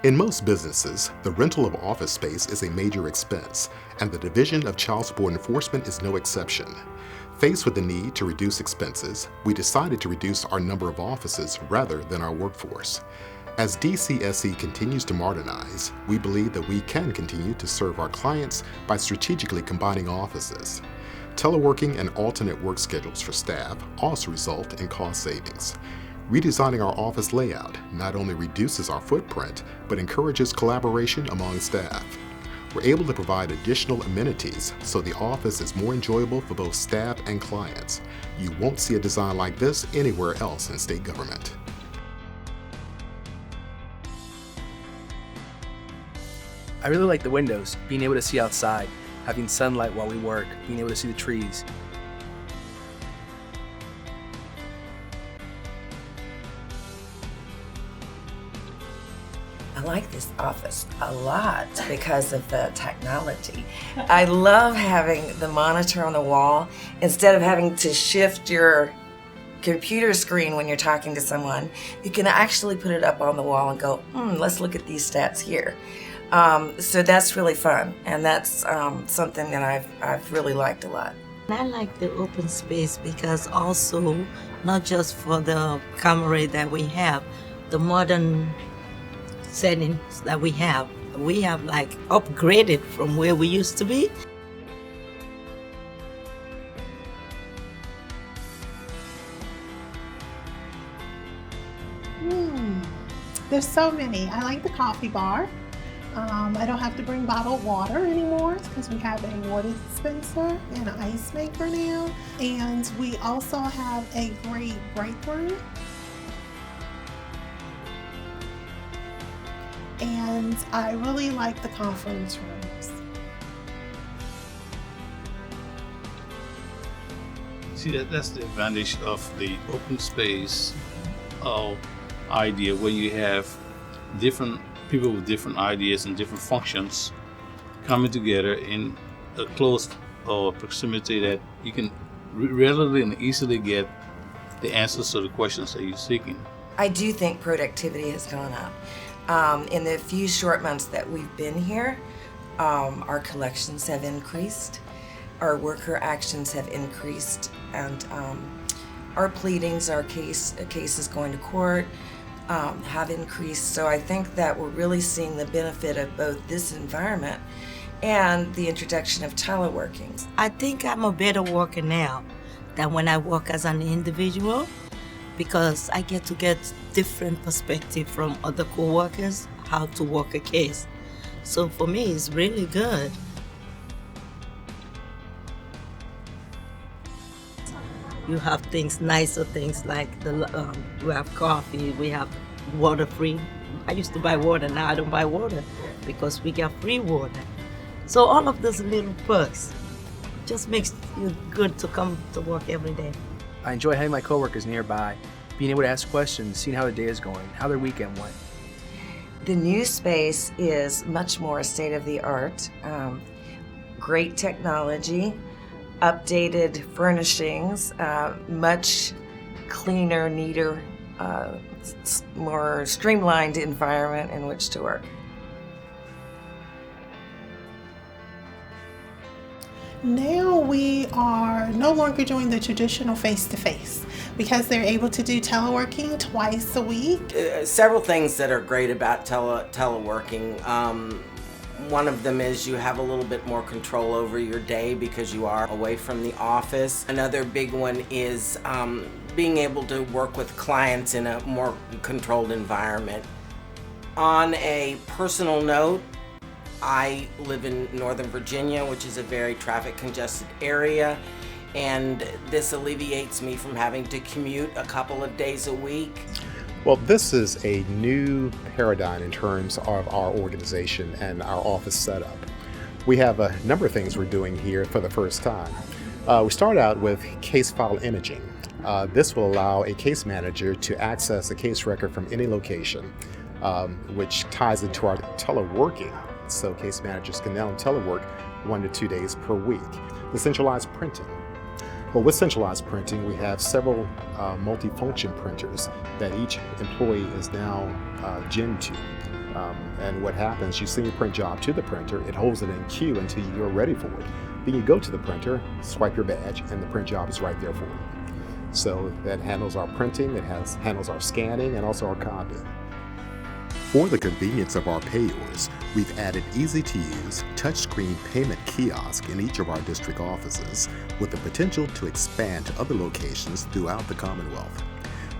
In most businesses, the rental of office space is a major expense, and the Division of Child Support Enforcement is no exception. Faced with the need to reduce expenses, we decided to reduce our number of offices rather than our workforce. As DCSE continues to modernize, we believe that we can continue to serve our clients by strategically combining offices. Teleworking and alternate work schedules for staff also result in cost savings. Redesigning our office layout not only reduces our footprint, but encourages collaboration among staff. We're able to provide additional amenities so the office is more enjoyable for both staff and clients. You won't see a design like this anywhere else in state government. I really like the windows, being able to see outside, having sunlight while we work, being able to see the trees. I like this office a lot because of the technology. I love having the monitor on the wall instead of having to shift your computer screen when you're talking to someone. You can actually put it up on the wall and go, let's look at these stats here. So that's really fun, and that's something that I've really liked a lot. I like the open space because also not just for the camera that we have, the modern settings that we have like upgraded from where we used to be. There's so many. I like the coffee bar. I don't have to bring bottled water anymore because we have a water dispenser and an ice maker now. And we also have a great break room. And I really like the conference rooms. See, that's the advantage of the open space idea, where you have different people with different ideas and different functions coming together in a close proximity that you can readily and easily get the answers to the questions that you're seeking. I do think productivity has gone up. In the few short months that we've been here, our collections have increased, our worker actions have increased, and our pleadings, our cases going to court, have increased. So I think that we're really seeing the benefit of both this environment and the introduction of teleworking. I think I'm a better worker now than when I work as an individual because I get to get different perspective from other co-workers how to work a case. So for me, it's really good. You have nicer things like we have coffee, we have water free. I used to buy water, now I don't buy water because we get free water. So all of those little perks just makes you good to come to work every day. I enjoy having my coworkers nearby, being able to ask questions, seeing how the day is going, how their weekend went. The new space is much more state-of-the-art, great technology, updated furnishings, much cleaner, neater, more streamlined environment in which to work. Now we are no longer doing the traditional face-to-face because they're able to do teleworking twice a week. Several things that are great about teleworking. One of them is you have a little bit more control over your day because you are away from the office. Another big one is being able to work with clients in a more controlled environment. On a personal note, I live in Northern Virginia, which is a very traffic congested area, and this alleviates me from having to commute a couple of days a week. Well, this is a new paradigm in terms of our organization and our office setup. We have a number of things we're doing here for the first time. We start out with case file imaging. This will allow a case manager to access a case record from any location, which ties into our teleworking. So case managers can now telework 1 to 2 days per week. The centralized printing. Well, with centralized printing, we have several multi-function printers that each employee is now gen to. And what happens, you send your print job to the printer, it holds it in queue until you're ready for it. Then you go to the printer, swipe your badge, and the print job is right there for you. So that handles our printing, handles our scanning, and also our copying. For the convenience of our payors, we've added easy-to-use touchscreen payment kiosk in each of our district offices, with the potential to expand to other locations throughout the Commonwealth.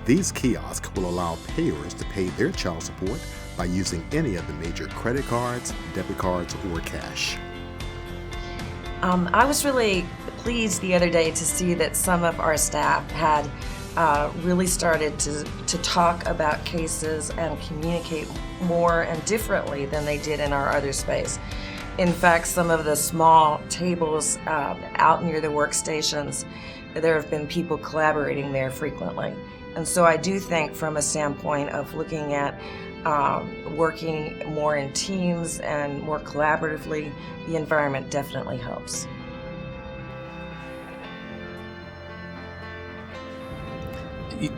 These kiosks will allow payors to pay their child support by using any of the major credit cards, debit cards, or cash. I was really pleased the other day to see that some of our staff had really started to talk about cases and communicate more and differently than they did in our other space. In fact, some of the small tables out near the workstations, there have been people collaborating there frequently. And so I do think from a standpoint of looking at working more in teams and more collaboratively, the environment definitely helps.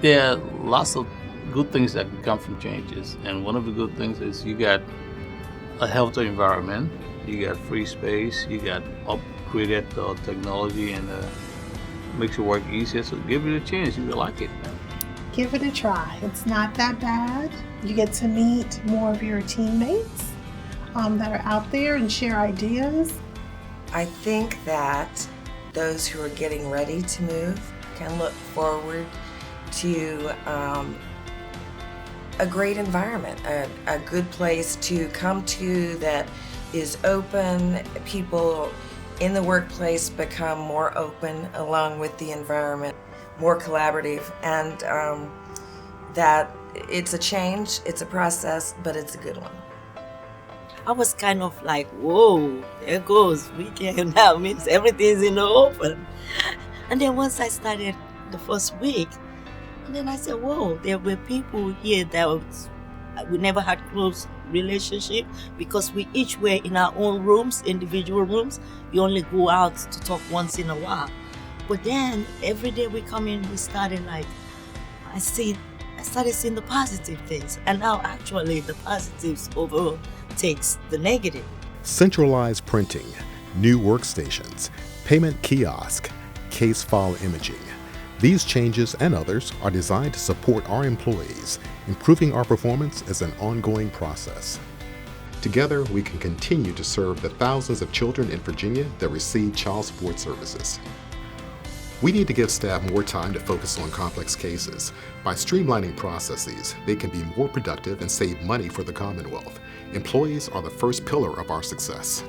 There are lots of good things that can come from changes, and one of the good things is you got a healthy environment, you got free space, you got upgraded technology, and makes your work easier. So give it a chance, you will like it. Give it a try. It's not that bad. You get to meet more of your teammates that are out there and share ideas. I think that those who are getting ready to move can look forward to a great environment, a good place to come to that is open. People in the workplace become more open along with the environment, more collaborative, and that it's a change, it's a process, but it's a good one. I was kind of like, whoa, there goes weekend now, means everything's in the open. And then once I started the first week, and then I said, whoa, there were people here that we never had close relationship because we each were in our own rooms, individual rooms. We only go out to talk once in a while. But then every day we come in, we started like, I started seeing the positive things. And now actually the positives overtakes the negative. Centralized printing, new workstations, payment kiosk, case file imaging. These changes and others are designed to support our employees. Improving our performance is an ongoing process. Together, we can continue to serve the thousands of children in Virginia that receive child support services. We need to give staff more time to focus on complex cases. By streamlining processes, they can be more productive and save money for the Commonwealth. Employees are the first pillar of our success.